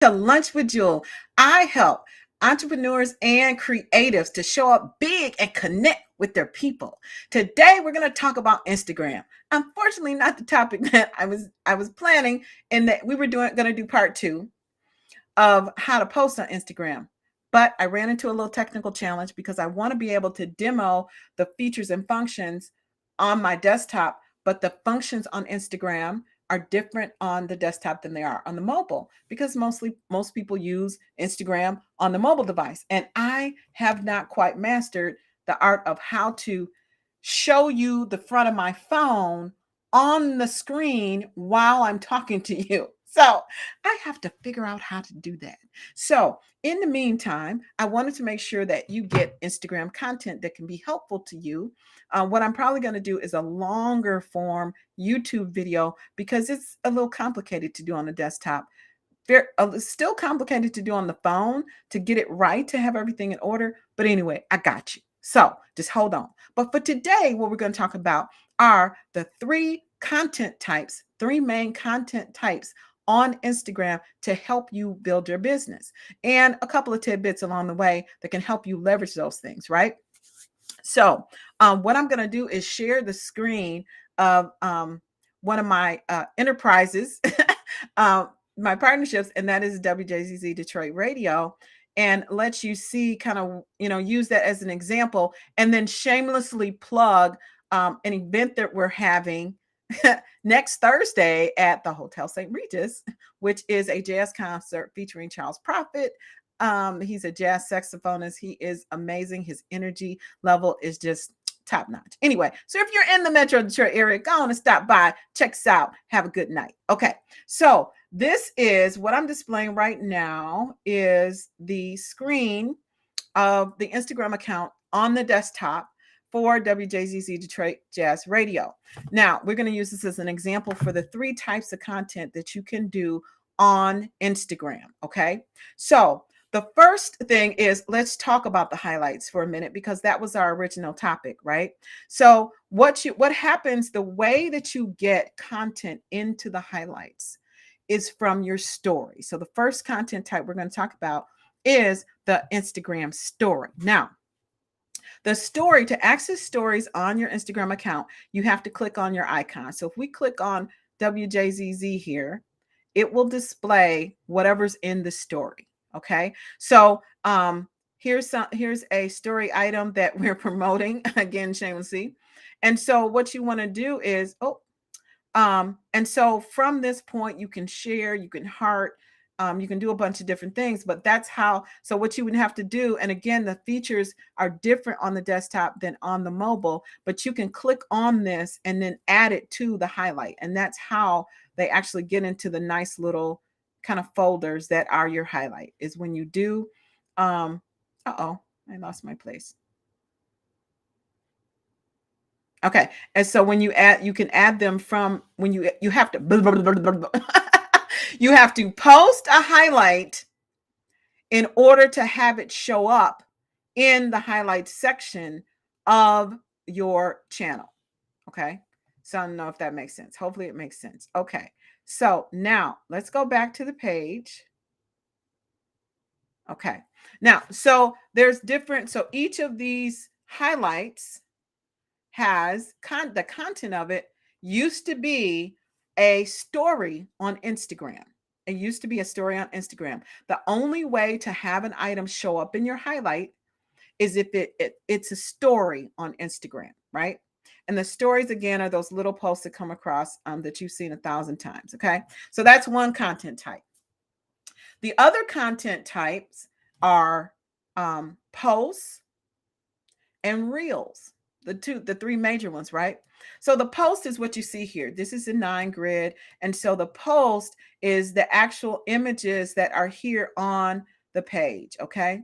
To Lunch with Jewel. I help entrepreneurs and creatives to show up big and connect with their people. Today we're going to talk about Instagram. Unfortunately, not the topic that I was planning, and that we were going to do part 2 of how to post on Instagram. But I ran into a little technical challenge because I want to be able to demo the features and functions on my desktop, but the functions on Instagram are different on the desktop than they are on the mobile, because most people use Instagram on the mobile device, and I have not quite mastered the art of how to show you the front of my phone on the screen while I'm talking to you. So I have to figure out how to do that. So, in the meantime, I wanted to make sure that you get Instagram content that can be helpful to you. What I'm probably going to do is a longer form YouTube video because it's a little complicated to do on the desktop. It's still complicated to do on the phone to get it right, to have everything in order. But anyway, I got you. So just hold on. But for today, what we're going to talk about are the three main content types on Instagram to help you build your business, and a couple of tidbits along the way that can help you leverage those things, right? So, what I'm going to do is share the screen of one of my enterprises, my partnerships, and that is WJZZ Detroit Radio, and let you see kind of, use that as an example, and then shamelessly plug an event that we're having next Thursday at the Hotel St. Regis, which is a jazz concert featuring Charles Prophet. He's a jazz saxophonist. He is amazing. His energy level is just top notch. Anyway, so if you're in the Metro Detroit area, go on and stop by, check us out. Have a good night. Okay, so this is what I'm displaying right now is the screen of the Instagram account on the desktop for WJZZ Detroit Jazz Radio. Now, we're going to use this as an example for the 3 types of content that you can do on Instagram. Okay, so the first thing is, let's talk about the highlights for a minute, because that was our original topic, right? So what happens, the way that you get content into the highlights is from your story. So the first content type we're going to talk about is the Instagram story. Now, the story, to access stories on your Instagram account, you have to click on your icon. So if we click on WJZZ here, it will display whatever's in the story. Okay. So here's a story item that we're promoting again, shamelessly. And so what you want to do is, and so from this point, you can share, you can heart, you can do a bunch of different things, but that's how. So what you would have to do, and again, the features are different on the desktop than on the mobile, but you can click on this and then add it to the highlight. And that's how they actually get into the nice little kind of folders that are your highlight, is when you do, I lost my place. Okay. And so when you add, you can add them from when you have to, you have to post a highlight in order to have it show up in the highlights section of your channel. Okay. So I don't know if that makes sense. Hopefully it makes sense. Okay. So now let's go back to the page. Okay. Now, so there's different, so each of these highlights has the content of it used to be a story on Instagram. It used to be a story on Instagram. The only way to have an item show up in your highlight is if it's a story on Instagram, right? And the stories, again, are those little posts that come across that you've seen 1,000 times. Okay, so that's one content type. The other content types are posts and reels, the 3 major ones, right? So the post is what you see here. This is a 9 grid. And so the post is the actual images that are here on the page. Okay.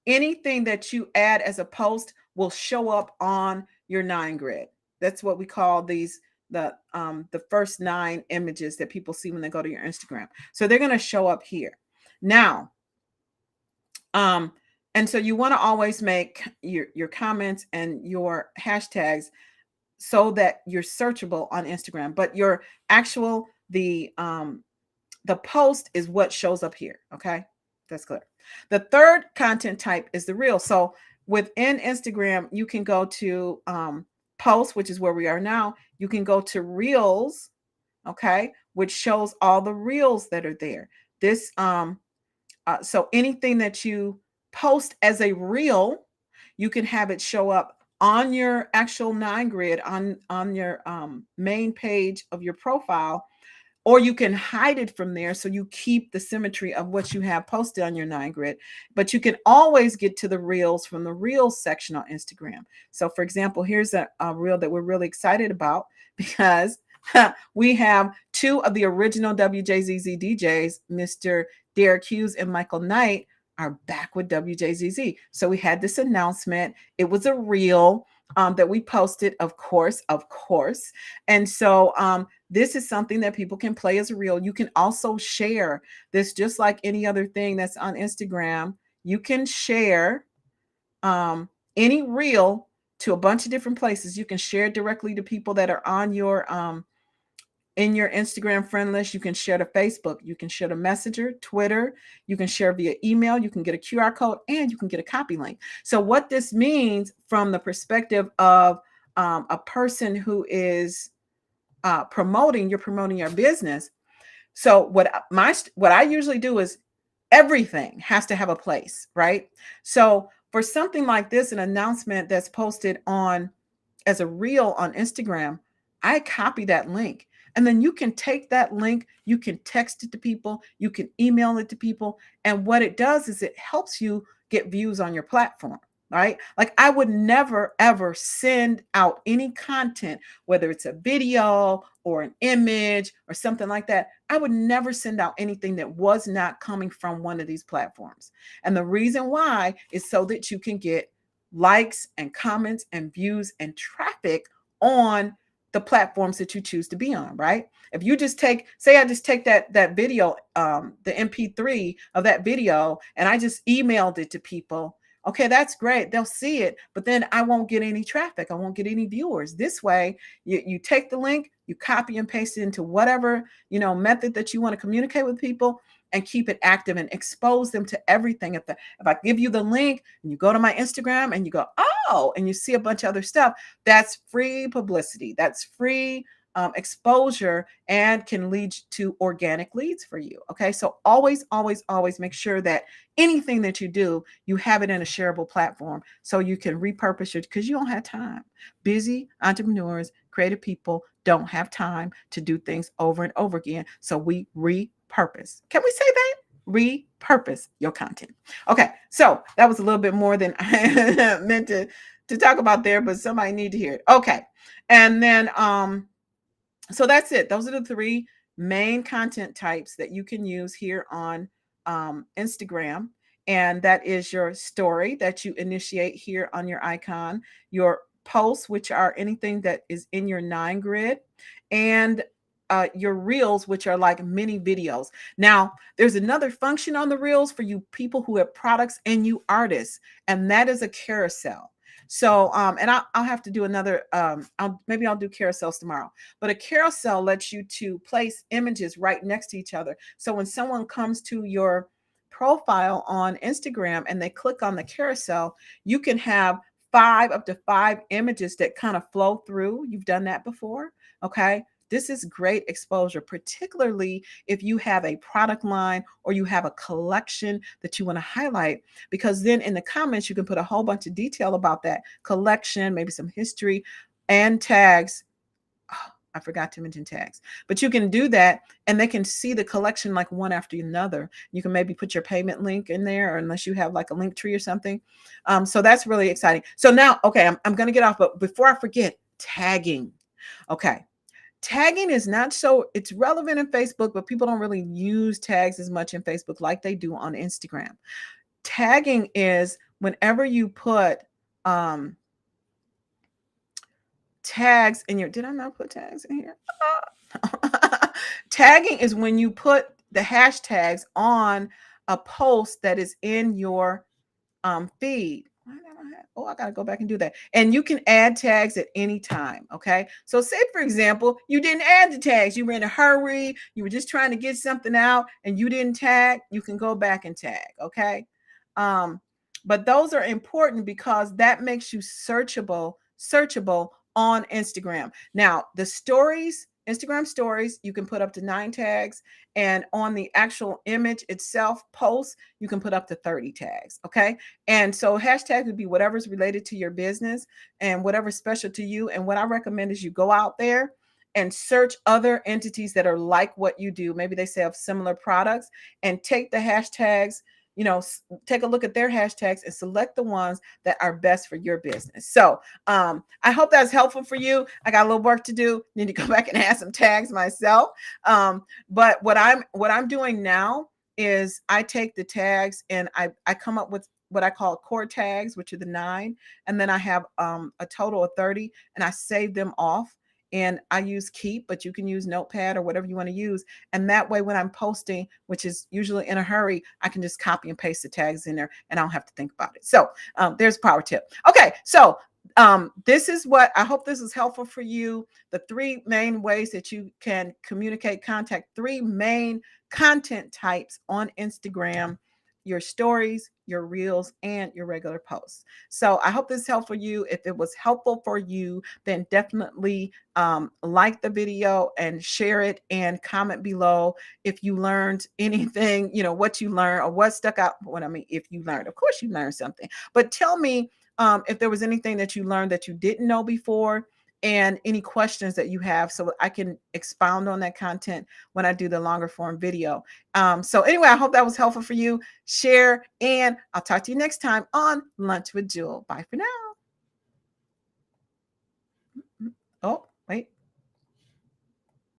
Anything that you add as a post will show up on your 9 grid. That's what we call these, the first 9 images that people see when they go to your Instagram. So they're going to show up here. Now, and so you want to always make your comments and your hashtags so that you're searchable on Instagram, but your actual, the the post is what shows up here. Okay, that's clear. The third content type is the reel. So within Instagram, you can go to post, which is where we are now. You can go to reels, okay, which shows all the reels that are there. This so anything that you post as a reel, you can have it show up on your actual 9 grid on your main page of your profile, or you can hide it from there so you keep the symmetry of what you have posted on your 9 grid. But you can always get to the reels from the reels section on Instagram. So for example, here's a reel that we're really excited about because we have two of the original WJZZ DJs, Mr. Derek Hughes and Michael Knight, are back with WJZZ. So we had this announcement. It was a reel that we posted, of course. And so this is something that people can play as a reel. You can also share this just like any other thing that's on Instagram. You can share any reel to a bunch of different places. You can share directly to people that are on your in your Instagram friend list. You can share to Facebook, you can share to Messenger, Twitter, you can share via email, you can get a QR code, and you can get a copy link. So what this means from the perspective of a person who is promoting your business. So what I usually do is everything has to have a place, right? So for something like this, an announcement that's posted on as a reel on Instagram, I copy that link. And then you can take that link, you can text it to people, you can email it to people. And what it does is it helps you get views on your platform, right? Like I would never, ever send out any content, whether it's a video or an image or something like that. I would never send out anything that was not coming from one of these platforms. And the reason why is so that you can get likes and comments and views and traffic on the platforms that you choose to be on, right? If you just say I just take that video, the MP3 of that video, and I just emailed it to people, okay, that's great. They'll see it, but then I won't get any traffic. I won't get any viewers. This way, you take the link, you copy and paste it into whatever, method that you want to communicate with people, and keep it active and expose them to everything. If I give you the link and you go to my Instagram and you go, oh, and you see a bunch of other stuff, that's free publicity. That's free exposure and can lead to organic leads for you. Okay. So always, always, always make sure that anything that you do, you have it in a shareable platform so you can repurpose it because you don't have time. Busy entrepreneurs, creative people don't have time to do things over and over again. So we repurpose. Can we say that? Repurpose your content. Okay. So that was a little bit more than I meant to talk about there, but somebody need to hear it. Okay. And then, so that's it. Those are the three main content types that you can use here on Instagram. And that is your story that you initiate here on your icon, your posts, which are anything that is in your 9 grid, and your reels, which are like mini videos. Now, there's another function on the reels for you people who have products and you artists, and that is a carousel. So, and I'll have to do another, I'll do carousels tomorrow, but a carousel lets you to place images right next to each other. So when someone comes to your profile on Instagram and they click on the carousel, you can have up to five images that kind of flow through. You've done that before. Okay. This is great exposure, particularly if you have a product line or you have a collection that you want to highlight, because then in the comments, you can put a whole bunch of detail about that collection, maybe some history and tags. Oh, I forgot to mention tags, but you can do that and they can see the collection like one after another. You can maybe put your payment link in there, or unless you have like a link tree or something. So that's really exciting. So now, okay, I'm going to get off, but before I forget, tagging. Okay. Tagging is not so, it's relevant in Facebook, but people don't really use tags as much in Facebook like they do on Instagram. Tagging is whenever you put tags in your, did I not put tags in here? Tagging is when you put the hashtags on a post that is in your feed. Why don't I have? Oh, I got to go back and do that. And you can add tags at any time. Okay. So, say for example, you didn't add the tags, you were in a hurry, you were just trying to get something out and you didn't tag, you can go back and tag. Okay. Um, but those are important because that makes you searchable on Instagram. Now, the stories, Instagram stories, you can put up to 9 tags. And on the actual image itself, post, you can put up to 30 tags. Okay. And so hashtag would be whatever's related to your business and whatever's special to you. And what I recommend is you go out there and search other entities that are like what you do. Maybe they sell similar products and take the hashtags, take a look at their hashtags and select the ones that are best for your business. So I hope that's helpful for you. I got a little work to do. Need to go back and add some tags myself. But what I'm doing now is I take the tags and I come up with what I call core tags, which are the 9, and then I have a total of 30, and I save them off. And I use Keep, but you can use Notepad or whatever you want to use. And that way, when I'm posting, which is usually in a hurry, I can just copy and paste the tags in there and I don't have to think about it. So there's a power tip. Okay, so this is what I hope this is helpful for you. The 3 main ways that you can communicate, contact 3 main content types on Instagram: your stories, your reels, and your regular posts. So I hope this is helpful for you. If it was helpful for you, then definitely like the video and share it and comment below if you learned anything, what you learned or what stuck out. What I mean, if you learned, of course you learned something, but tell me if there was anything that you learned that you didn't know before, and any questions that you have so I can expound on that content when I do the longer form video. So anyway, I hope that was helpful for you. Share, and I'll talk to you next time on Lunch with Jewel. Bye for now. Oh, wait.